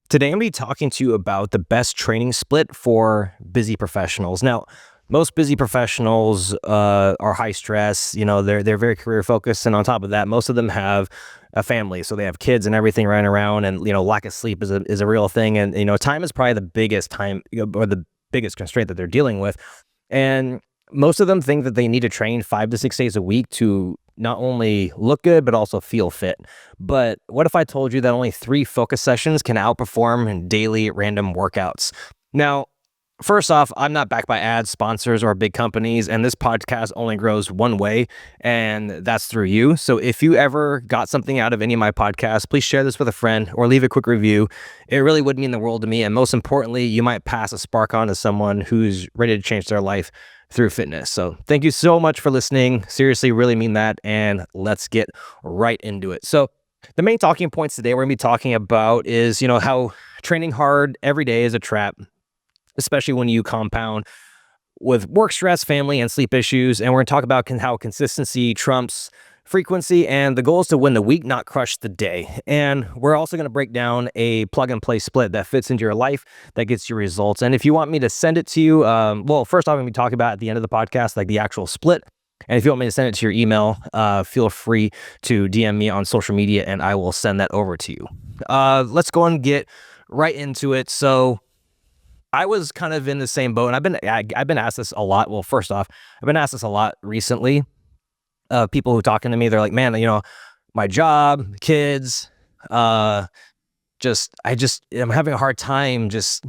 Today, I'm going to be talking to you about the best training split for busy professionals. Now, most busy professionals are high stress. They're very career focused, and on top of that, most of them have a family, so they have kids and everything running around. And lack of sleep is a real thing. And time is probably the biggest time or the biggest constraint that they're dealing with. And most of them think that they need to train 5 to 6 days a week to not only look good, but also feel fit. But what if I told you that only 3 focus sessions can outperform daily random workouts? Now, first off, I'm not backed by ads, sponsors, or big companies, and this podcast only grows one way, and that's through you. So if you ever got something out of any of my podcasts, please share this with a friend or leave a quick review. It really would mean the world to me, and most importantly, you might pass a spark on to someone who's ready to change their life through fitness. So thank you so much for listening. Seriously, really mean that, and let's get right into it. So the main talking points today we're going to be talking about is, how training hard every day is a trap, especially when you compound with work stress, family, and sleep issues. And we're going to talk about how consistency trumps frequency, and the goal is to win the week, not crush the day. And we're also going to break down a plug and play split that fits into your life, that gets you results. And if you want me to send it to you, first off, I'm going to be talking about at the end of the podcast, like the actual split. And if you want me to send it to your email, feel free to DM me on social media and I will send that over to you. Let's go and get right into it. So I was kind of in the same boat, and I've been asked this a lot. Well, first off, I've been asked this a lot recently. People who are talking to me, they're like, man, my job, kids, I'm having a hard time just,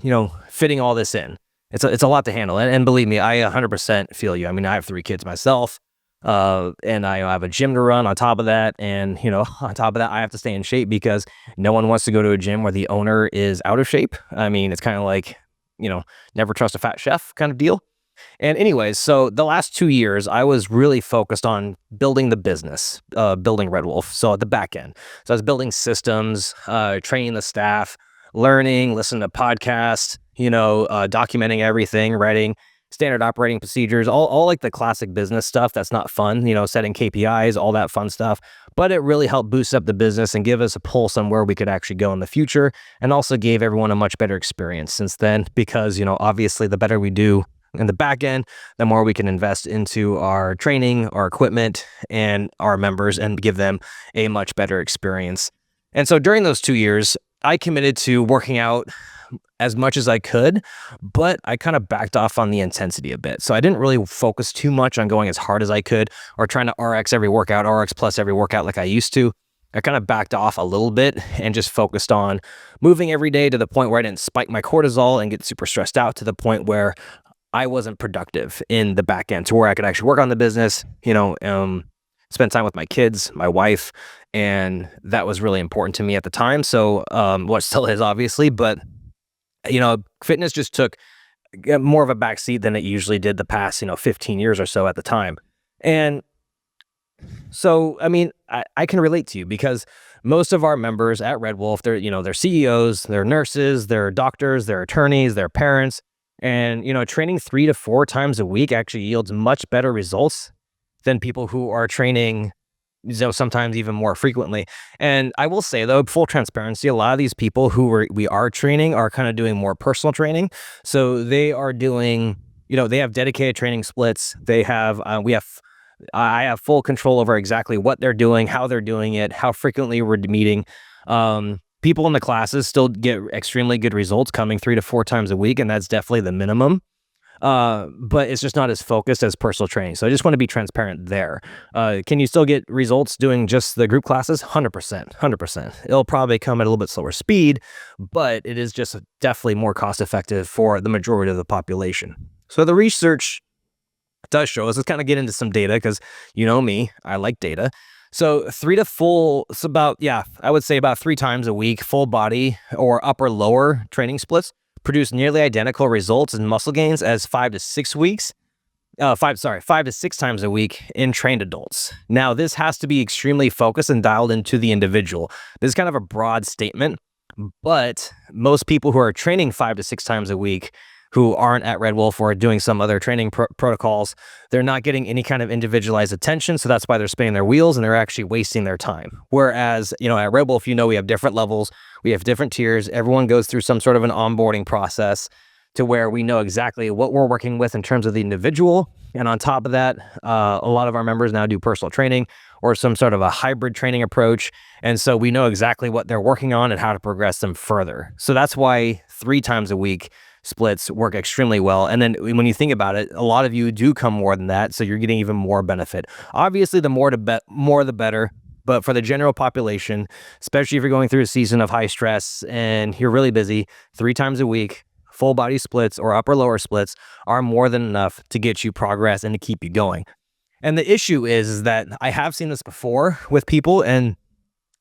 fitting all this in. It's a lot to handle. And believe me, I 100% feel you. I mean, I have 3 kids myself, and I have a gym to run on top of that. And, on top of that, I have to stay in shape because no one wants to go to a gym where the owner is out of shape. I mean, it's kind of like, never trust a fat chef kind of deal. And anyways, so the last 2 years, I was really focused on building the business, building Red Wolf. So at the back end, so I was building systems, training the staff, learning, listening to podcasts, documenting everything, writing standard operating procedures, all like the classic business stuff that's not fun, setting KPIs, all that fun stuff. But it really helped boost up the business and give us a pulse on where we could actually go in the future, and also gave everyone a much better experience since then, because, obviously the better we do in the back end, the more we can invest into our training, our equipment, and our members, and give them a much better experience. And so during those 2 years, I committed to working out as much as I could, but I kind of backed off on the intensity a bit. So I didn't really focus too much on going as hard as I could or trying to RX every workout, RX plus every workout like I used to. I kind of backed off a little bit and just focused on moving every day to the point where I didn't spike my cortisol and get super stressed out, to the point where I wasn't productive in the back end, to where I could actually work on the business, spend time with my kids, my wife, and that was really important to me at the time. So, what still is, obviously, but fitness just took more of a backseat than it usually did the past, 15 years or so at the time. And so, I mean, I can relate to you, because most of our members at Red Wolf, they're CEOs, they're nurses, they're doctors, they're attorneys, they're parents. And, training 3 to 4 times a week actually yields much better results than people who are training, sometimes even more frequently. And I will say, though, full transparency, a lot of these people who we are training are kind of doing more personal training. So they are doing, they have dedicated training splits. I have full control over exactly what they're doing, how they're doing it, how frequently we're meeting. People in the classes still get extremely good results coming 3 to 4 times a week, and that's definitely the minimum. But it's just not as focused as personal training. So I just want to be transparent there. Can you still get results doing just the group classes? 100%. It'll probably come at a little bit slower speed, but it is just definitely more cost effective for the majority of the population. So the research does show us, let's kind of get into some data, because me, I like data. So I would say about 3 times a week, full body or upper lower training splits produce nearly identical results in muscle gains as 5 to 6 times a week in trained adults. Now, this has to be extremely focused and dialed into the individual. This is kind of a broad statement, but most people who are training 5 to 6 times a week, who aren't at Red Wolf or doing some other training protocols, they're not getting any kind of individualized attention. So that's why they're spinning their wheels and they're actually wasting their time. Whereas, at Red Wolf, we have different levels, we have different tiers. Everyone goes through some sort of an onboarding process to where we know exactly what we're working with in terms of the individual. And on top of that, a lot of our members now do personal training or some sort of a hybrid training approach. And so we know exactly what they're working on and how to progress them further. So that's why 3 times a week splits work extremely well. And then when you think about it, a lot of you do come more than that. So you're getting even more benefit. Obviously, the more the better. But for the general population, especially if you're going through a season of high stress and you're really busy, 3 times a week, full body splits or upper lower splits are more than enough to get you progress and to keep you going. And the issue is that I have seen this before with people, and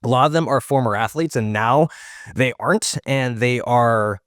a lot of them are former athletes and now they aren't, and they are,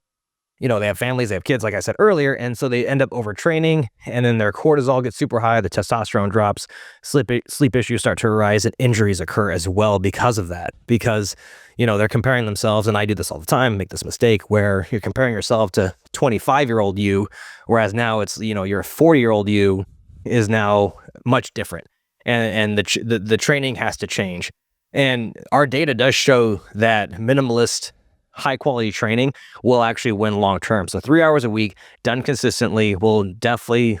they have families, they have kids, like I said earlier, and so they end up overtraining, and then their cortisol gets super high, the testosterone drops, sleep issues start to arise, and injuries occur as well because of that. Because, they're comparing themselves, and I do this all the time, make this mistake, where you're comparing yourself to 25-year-old you, whereas now it's, your 40-year-old you is now much different, and the training has to change. And our data does show that minimalist, high quality training will actually win long term. So 3 hours a week done consistently will definitely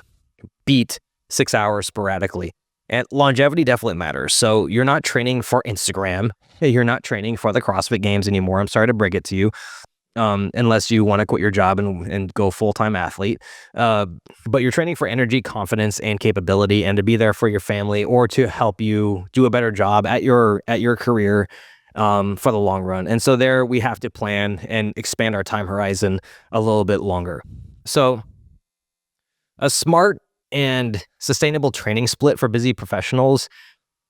beat 6 hours sporadically. And longevity definitely matters. So you're not training for Instagram. You're not training for the CrossFit Games anymore. I'm sorry to break it to you. Unless you want to quit your job and go full-time athlete. But you're training for energy, confidence, and capability, and to be there for your family or to help you do a better job at your career for the long run. And so there we have to plan and expand our time horizon a little bit longer. So a smart and sustainable training split for busy professionals,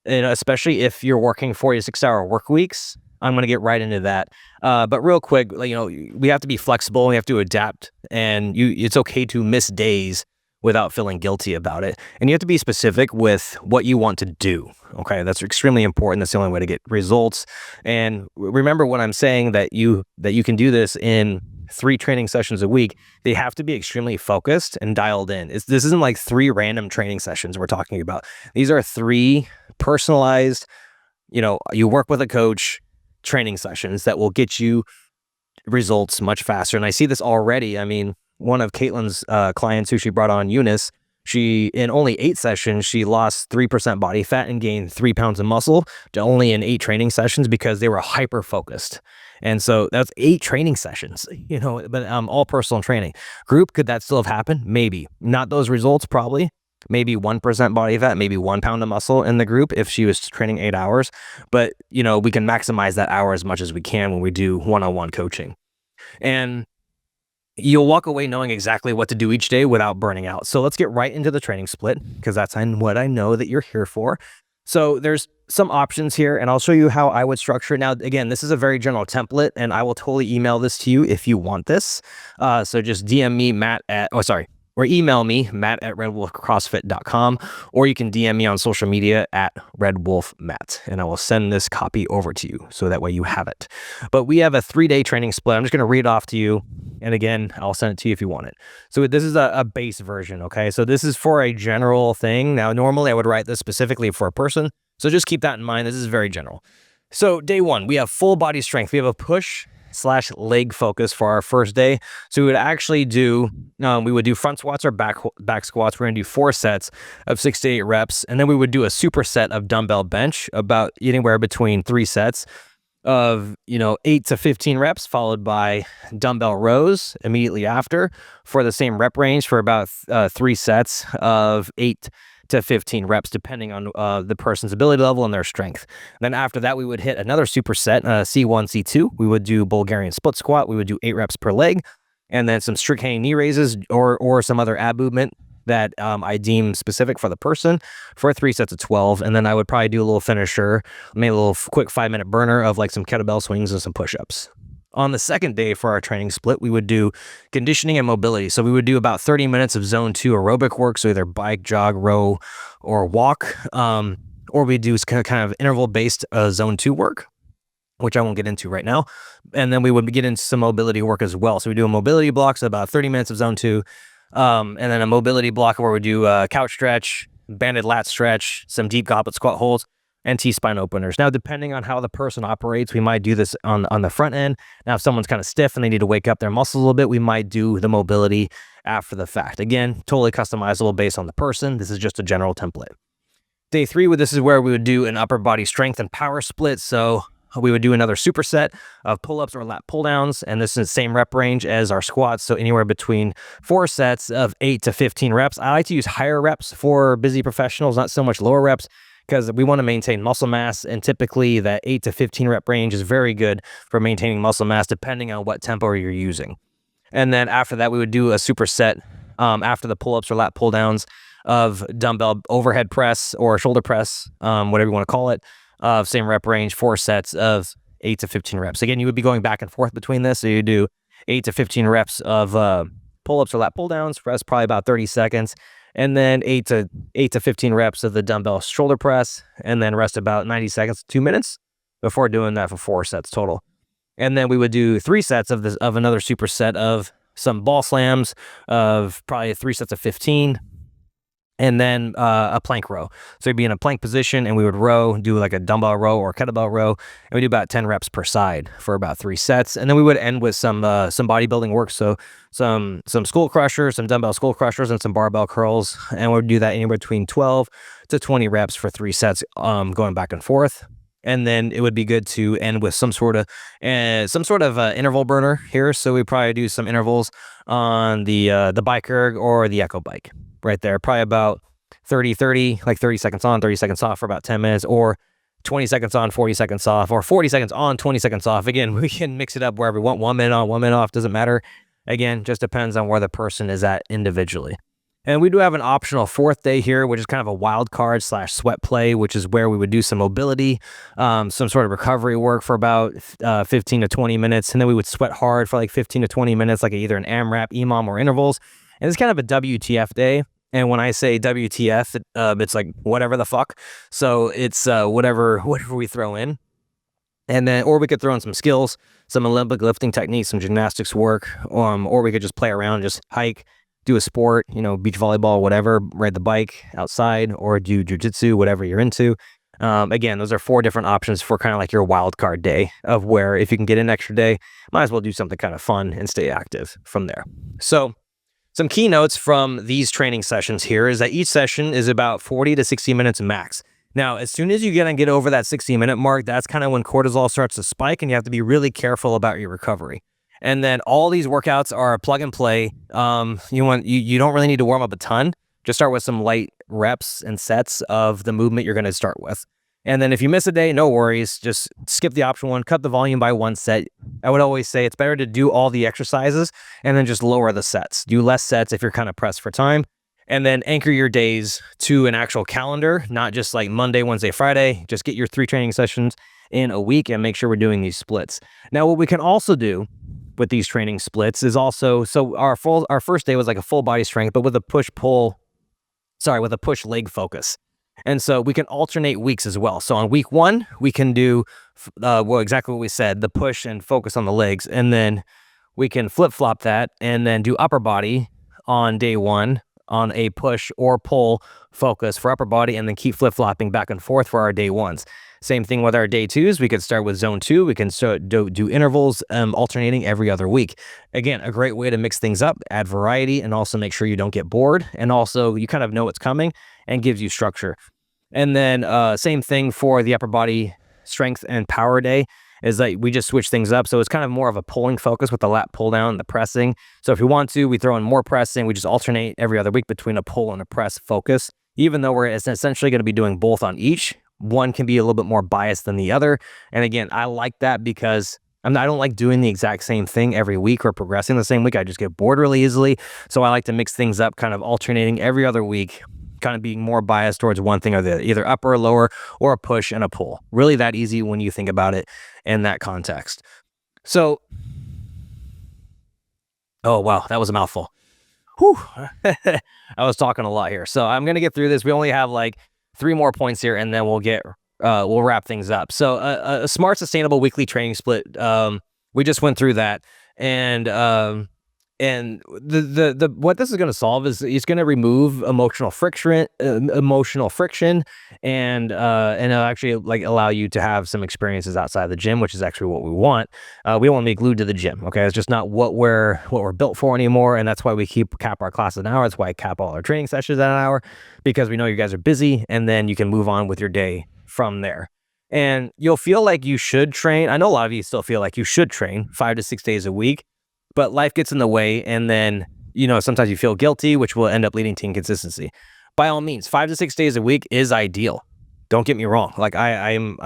especially if you're working 4 to 6 hour work weeks, I'm going to get right into that. But real quick, we have to be flexible. We have to adapt, and it's okay to miss days without feeling guilty about it. And you have to be specific with what you want to do. Okay, that's extremely important. That's the only way to get results. And remember when I'm saying that you can do this in 3 training sessions a week, they have to be extremely focused and dialed in. This isn't like 3 random training sessions we're talking about. These are 3 personalized, you work with a coach, training sessions that will get you results much faster. And I see this already. I mean, one of Caitlin's clients who she brought on, Eunice, she, in only 8 sessions, she lost 3% body fat and gained 3 pounds of muscle to only in 8 training sessions because they were hyper focused. And so that's 8 training sessions, but all personal training. Group, could that still have happened? Maybe. Not those results, probably. Maybe 1% body fat, maybe 1 pound of muscle in the group if she was training 8 hours. But, we can maximize that hour as much as we can when we do one-on-one coaching. And you'll walk away knowing exactly what to do each day without burning out. So let's get right into the training split, because that's what I know that you're here for. So there's some options here, and I'll show you how I would structure it. Now, again, this is a very general template, and I will totally email this to you if you want this. So just DM me, or email me, matt@redwolfcrossfit.com, or you can DM me on social media at redwolfmatt, and I will send this copy over to you so that way you have it. But we have a 3-day training split. I'm just going to read off to you, and again, I'll send it to you if you want it. So this is a base version, okay? So this is for a general thing. Now, normally I would write this specifically for a person, so just keep that in mind. This is very general. So day 1, we have full body strength. We have a push/leg focus for our first day. So we would actually do, we would do front squats or back squats. We're going to do 4 sets of 6 to 8 reps. And then we would do a superset of dumbbell bench, about anywhere between 3 sets of, 8 to 15 reps, followed by dumbbell rows immediately after for the same rep range for about 3 sets of 8 to 15 reps, depending on the person's ability level and their strength. Then after that, we would hit another superset, C1, C2. We would do Bulgarian split squat. We would do 8 reps per leg, and then some strict hanging knee raises or some other ab movement that I deem specific for the person for 3 sets of 12. And then I would probably do a little finisher, maybe a little quick 5-minute burner of like some kettlebell swings and some push-ups. On the second day for our training split, we would do conditioning and mobility. So we would do about 30 minutes of zone 2 aerobic work, so either bike, jog, row, or walk, or we do kind of interval-based zone 2 work. which I won't get into right now. And then we would get into some mobility work as well. So we do a mobility block, so about 30 minutes of zone 2, and then a mobility block where we do a couch stretch, banded lat stretch, some deep goblet squat holds, and T-spine openers. Now, depending on how the person operates, we might do this on the front end. Now, if someone's kind of stiff and they need to wake up their muscles a little bit, we might do the mobility after the fact. Again, totally customizable based on the person. This is just a general template. Day 3, this is where we would do an upper body strength and power split. So we would do another superset of pull-ups or lat pull-downs, and this is the same rep range as our squats, so anywhere between 4 sets of 8 to 15 reps. I like to use higher reps for busy professionals, not so much lower reps, because we want to maintain muscle mass, and typically that 8 to 15 rep range is very good for maintaining muscle mass depending on what tempo you're using. And then after that, we would do a superset after the pull-ups or lat pull-downs of dumbbell overhead press or shoulder press, whatever you want to call it, same rep range, 4 sets of 8 to 15 reps. Again, you would be going back and forth between this. So you do 8 to 15 reps of pull-ups or lat pull-downs, rest probably about 30 seconds, and then 8 to 15 reps of the dumbbell shoulder press, and then rest about 90 seconds to 2 minutes before doing that for 4 sets total. And then we would do 3 sets of another superset of some ball slams of probably 3 sets of 15, and then a plank row. So you'd be in a plank position, and we would row, do like a dumbbell row or kettlebell row, and we do about 10 reps per side for about 3 sets. And then we would end with some bodybuilding work, so some skull crushers, some dumbbell skull crushers, and some barbell curls, and we would do that anywhere between 12 to 20 reps for 3 sets, going back and forth. And then it would be good to end with some sort of interval burner here. So we probably do some intervals on the bike erg or the echo bike right there, probably about 30, like 30 seconds on, 30 seconds off for about 10 minutes, or 20 seconds on, 40 seconds off, or 40 seconds on, 20 seconds off. Again, we can mix it up wherever we want. 1 minute on, 1 minute off, doesn't matter. Again, just depends on where the person is at individually. And we do have an optional 4th day here, which is kind of a wild card / sweat play, which is where we would do some mobility, some sort of recovery work for about 15 to 20 minutes. And then we would sweat hard for like 15 to 20 minutes, like either an AMRAP, EMOM, or intervals. And it's kind of a WTF day. And when I say WTF, it's like whatever the fuck. So it's whatever we throw in. And then, or we could throw in some skills, some Olympic lifting techniques, some gymnastics work, or we could just play around, just hike, do a sport, beach volleyball, whatever, ride the bike outside, or do jujitsu, whatever you're into. Again, those are 4 different options for kind of like your wild card day, of where if you can get an extra day, might as well do something kind of fun and stay active from there. So some keynotes from these training sessions here is that each session is about 40 to 60 minutes max. Now, as soon as you get over that 60-minute mark, that's kind of when cortisol starts to spike, and you have to be really careful about your recovery. And then all these workouts are plug and play. You don't really need to warm up a ton. Just start with some light reps and sets of the movement you're going to start with. And then if you miss a day, no worries. Just skip the option 1, cut the volume by 1 set. I would always say it's better to do all the exercises and then just lower the sets. Do less sets if you're kind of pressed for time. And then anchor your days to an actual calendar, not just like Monday, Wednesday, Friday. Just get your 3 training sessions in a week and make sure we're doing these splits. Now, what we can also do with these training splits is also, so our first day was like a full body strength, but with a push leg focus. And so we can alternate weeks as well. So on week 1, we can do exactly what we said, the push and focus on the legs. And then we can flip-flop that and then do upper body on day 1 on a push or pull focus for upper body, and then keep flip-flopping back and forth for our day 1s. Same thing with our day 2s. We could start with zone 2. We can do intervals, alternating every other week. Again, a great way to mix things up, add variety, and also make sure you don't get bored. And also you kind of know what's coming and gives you structure. And then same thing for the upper body strength and power day, is that we just switch things up. So it's kind of more of a pulling focus with the lat pull down and the pressing. So if we want to, we throw in more pressing. We just alternate every other week between a pull and a press focus. Even though we're essentially going to be doing both on each, one can be a little bit more biased than the other. And again, I like that because I don't like doing the exact same thing every week or progressing the same week. I just get bored really easily. So I like to mix things up, kind of alternating every other week, kind of being more biased towards one thing or the other, either upper or lower, or a push and a pull. Really that easy when you think about it in that context. So, oh wow, that was a mouthful. Whew. I was talking a lot here. So I'm going to get through this. We only have like 3 more points here, and then we'll get we'll wrap things up. So a smart, sustainable weekly training split. We just went through that, and the what this is going to solve is it's going to remove emotional friction, and it'll actually like allow you to have some experiences outside the gym, which is actually what we want. We want to be glued to the gym. Okay, it's just not what we're built for anymore, and that's why we cap our class at an hour. That's why I cap all our training sessions at an hour, because we know you guys are busy, and then you can move on with your day from there. And you'll feel like you should train. I know a lot of you still feel like you should train 5 to 6 days a week, but life gets in the way, and then sometimes you feel guilty, which will end up leading to inconsistency. By all means, 5 to 6 days a week is ideal. Don't get me wrong. Like I'm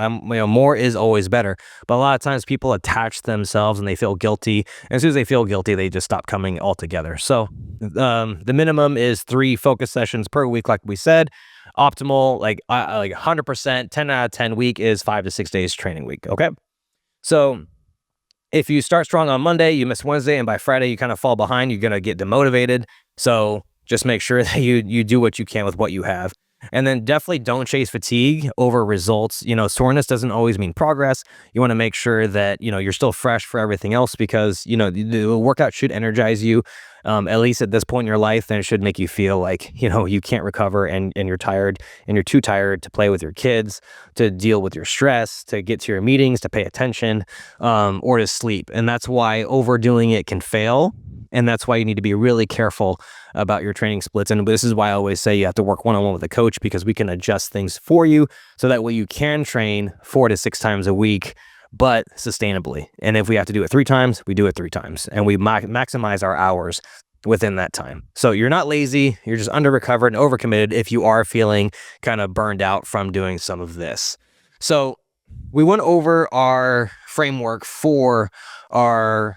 more is always better. But a lot of times people attach themselves and they feel guilty. And as soon as they feel guilty, they just stop coming altogether. So the minimum is 3 focus sessions per week, like we said. Optimal, like 100%, 10 out of 10 week is 5 to 6 days training week. Okay. So if you start strong on Monday, you miss Wednesday, and by Friday you kind of fall behind, you're going to get demotivated. So just make sure that you do what you can with what you have. And then definitely don't chase fatigue over results. Soreness doesn't always mean progress. You want to make sure that, you're still fresh for everything else, because, the workout should energize you, at least at this point in your life. Then it should make you feel like, you can't recover, and you're tired, and you're too tired to play with your kids, to deal with your stress, to get to your meetings, to pay attention, or to sleep. And that's why overdoing it can fail. And that's why you need to be really careful about your training splits. And this is why I always say you have to work one-on-one with a coach, because we can adjust things for you so that way you can train 4 to 6 times a week, but sustainably. And if we have to do it 3 times, we do it 3 times, and we maximize our hours within that time. So you're not lazy, you're just under-recovered and overcommitted if you are feeling kind of burned out from doing some of this. So we went over our framework for our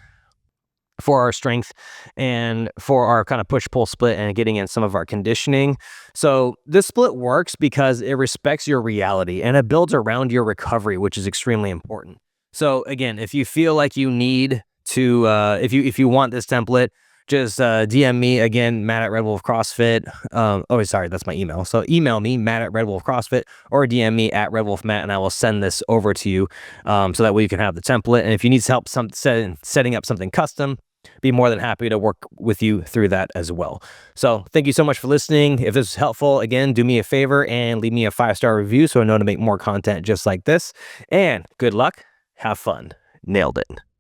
strength and for our kind of push-pull split and getting in some of our conditioning. So this split works because it respects your reality and it builds around your recovery, which is extremely important. So again, if you feel like you need to, if you want this template, just DM me again, Matt at Red Wolf CrossFit. Sorry, that's my email. So email me, Matt at Red Wolf CrossFit, or DM me at Red Wolf Matt, and I will send this over to you, so that way you can have the template. And if you need help setting up something custom, be more than happy to work with you through that as well. So thank you so much for listening. If this is helpful, again, do me a favor and leave me a 5-star review so I know to make more content just like this. And good luck. Have fun. Nailed it.